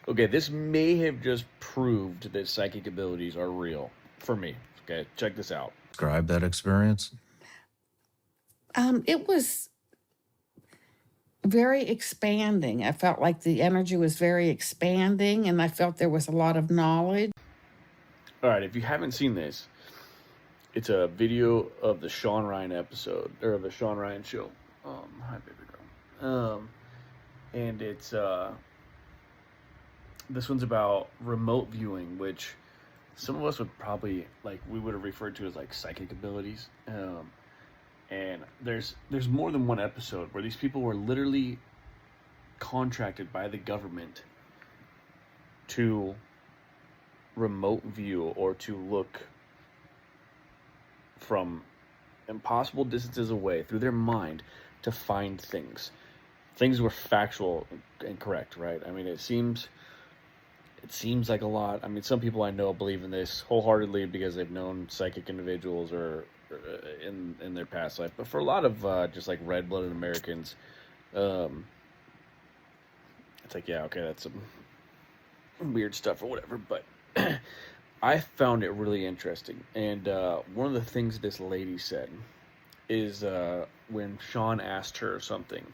Okay, this may have just proved that psychic abilities are real for me. Okay, check this out. Describe that experience. It was very expanding. I felt like the energy was very expanding, and I felt there was a lot of knowledge. All right, if you haven't seen this, it's a video of the Sean Ryan episode or the Sean Ryan show. Hi, baby girl. And it's this one's about remote viewing, which some of us would probably like we would have referred to as like psychic abilities. And there's more than one episode where these people were literally contracted by the government to remote view or to look from impossible distances away through their mind to find things. Things were factual and correct, right? I mean, it seems like a lot. I mean, some people I know believe in this wholeheartedly because they've known psychic individuals or in their past life. But for a lot of just like red-blooded Americans, um, it's like, yeah, okay, that's some weird stuff or whatever. But I found it really interesting. And one of the things this lady said is when Sean asked her something,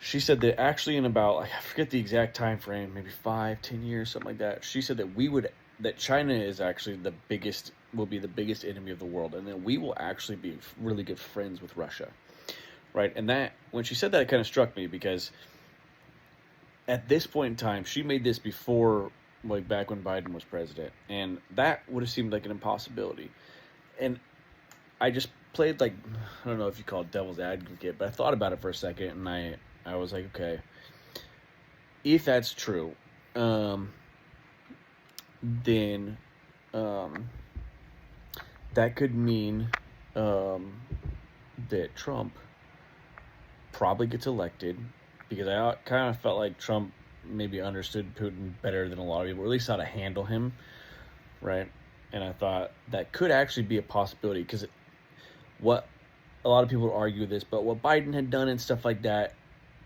she said that actually in about, like, I forget the exact time frame, maybe 5, 10 years, something like that. She said that that China is actually will be the biggest enemy of the world, and then we will actually be really good friends with Russia, right? And that when she said that, it kind of struck me because at this point in time, she made this before, like back when Biden was president, and that would have seemed like an impossibility. And I just played like I don't know if you call it devil's advocate, but I thought about it for a second, and I was like, okay, if that's true, then um, that could mean um, that Trump probably gets elected because I kind of felt like Trump maybe understood Putin better than a lot of people, or at least how to handle him, right? And I thought that could actually be a possibility because what a lot of people argue this, but what Biden had done and stuff like that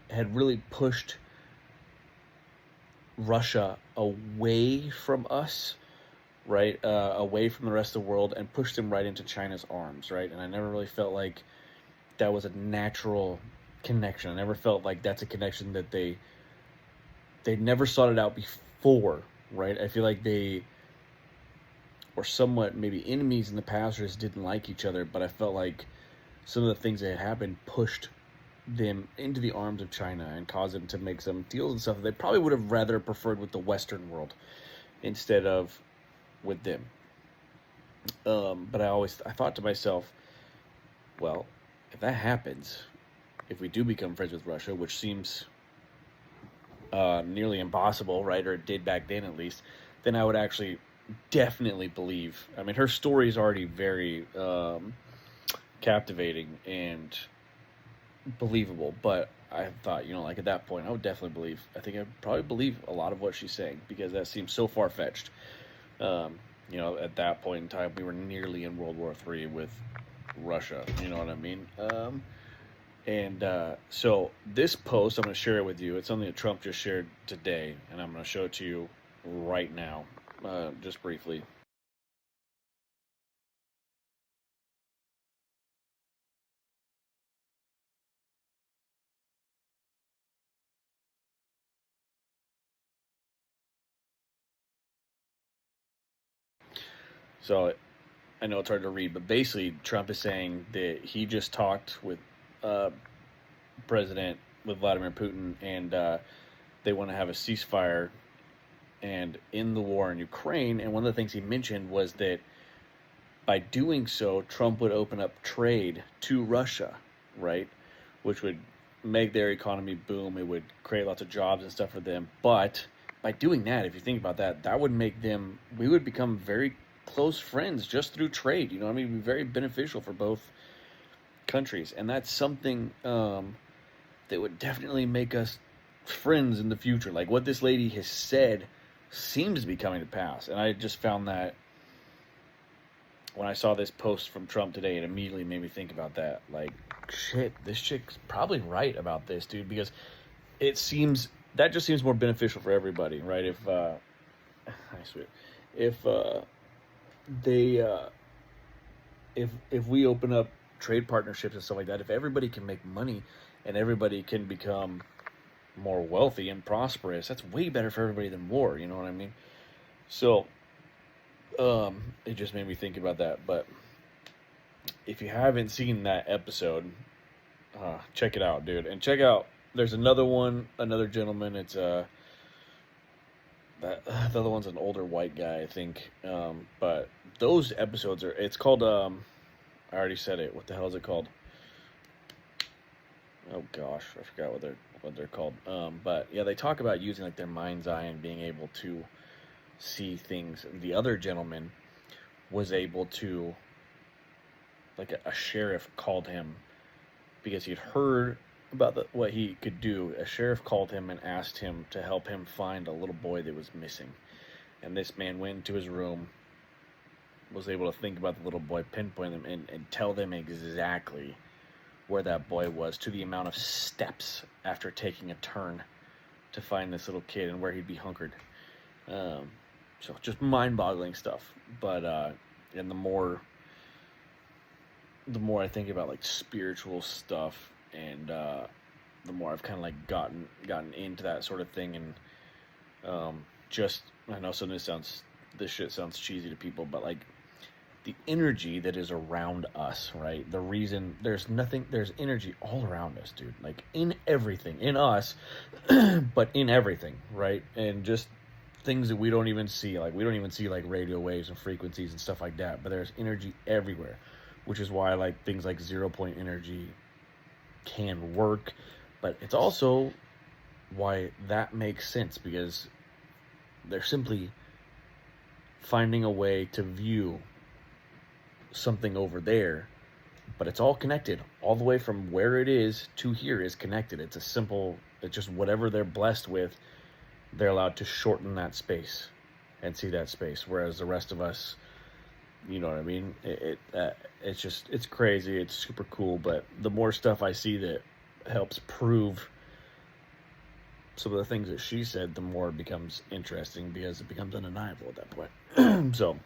had really pushed Russia away from us, right? Away from the rest of the world and pushed them right into China's arms, right? And I never really felt like that was a natural connection. I never felt like that's a connection that they never sought it out before, right? I feel like they were somewhat maybe enemies in the past or just didn't like each other, but I felt like some of the things that had happened pushed them into the arms of China and caused them to make some deals and stuff that they probably would have rather preferred with the Western world instead of with them. But I thought to myself, well, if that happens, if we do become friends with Russia, which seems nearly impossible, right? Or it did back then at least, then I would actually definitely believe. I mean, her story is already very captivating and believable, but I thought, like at that point, I would definitely believe. I think I'd probably believe a lot of what she's saying because that seems so far fetched. At that point in time, we were nearly in World War III with Russia. You know what I mean? So this post, I'm going to share it with you. It's something that Trump just shared today, and I'm going to show it to you right now, just briefly. So I know it's hard to read, but basically Trump is saying that he just talked with uh, President with Vladimir Putin, and they want to have a ceasefire and in the war in Ukraine. And one of the things he mentioned was that by doing so, Trump would open up trade to Russia, right? Which would make their economy boom. It would create lots of jobs and stuff for them. But by doing that, if you think about that, that would make we would become very close friends just through trade. You know what I mean? It would be very beneficial for both countries. And that's something that would definitely make us friends in the future. Like what this lady has said seems to be coming to pass. And I just found that when I saw this post from Trump today, it immediately made me think about that. Like, shit, this chick's probably right about this, dude, because it seems that just seems more beneficial for everybody, right? If I swear, if they if we open up trade partnerships and stuff like that, if everybody can make money and everybody can become more wealthy and prosperous, that's way better for everybody than war. You know what I mean? So, it just made me think about that. But if you haven't seen that episode, check it out, dude, and check out. There's another one, another gentleman. It's that the other one's an older white guy, I think. But those episodes are. It's called. I already said it. What the hell is it called? Oh gosh, I forgot what they're called. But yeah, they talk about using like their mind's eye and being able to see things. The other gentleman was able to, like a sheriff called him because he'd heard about what he could do. A sheriff called him and asked him to help him find a little boy that was missing. And this man went into his room, was able to think about the little boy, pinpoint him, and tell them exactly where that boy was, to the amount of steps after taking a turn to find this little kid and where he'd be hunkered. So just mind-boggling stuff. But and the more I think about like spiritual stuff, and the more I've kind of like gotten into that sort of thing, and just, I know some of this shit sounds cheesy to people, but like the energy that is around us, right? The reason there's energy all around us, dude. Like in everything, in us, but in everything, right? And just things that we don't even see. Like we don't even see like radio waves and frequencies and stuff like that. But there's energy everywhere, which is why like things like 0 point energy can work. But it's also why that makes sense, because they're simply finding a way to view something over there, but it's all connected. All the way from where it is to here is connected. It's just whatever they're blessed with, they're allowed to shorten that space and see that space, whereas the rest of us, you know what I mean, it's crazy. It's super cool. But the more stuff I see that helps prove some of the things that she said, the more it becomes interesting, because it becomes undeniable at that point. So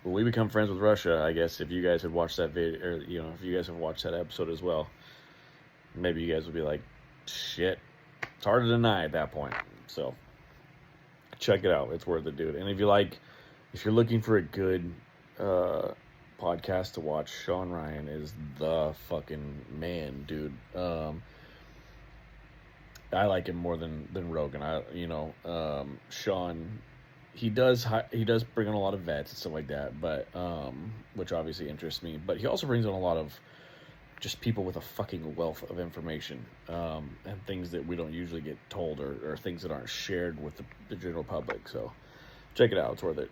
when we become friends with Russia, I guess if you guys have watched that video, or if you guys have watched that episode as well, maybe you guys will be like, shit, it's hard to deny at that point. So check it out. It's worth it, dude. And if you're looking for a good podcast to watch, Sean Ryan is the fucking man, dude. I like him more than Rogan. Sean, he does bring on a lot of vets and stuff like that, but which obviously interests me. But he also brings on a lot of just people with a fucking wealth of information, and things that we don't usually get told, or things that aren't shared with the general public. So check it out. It's worth it.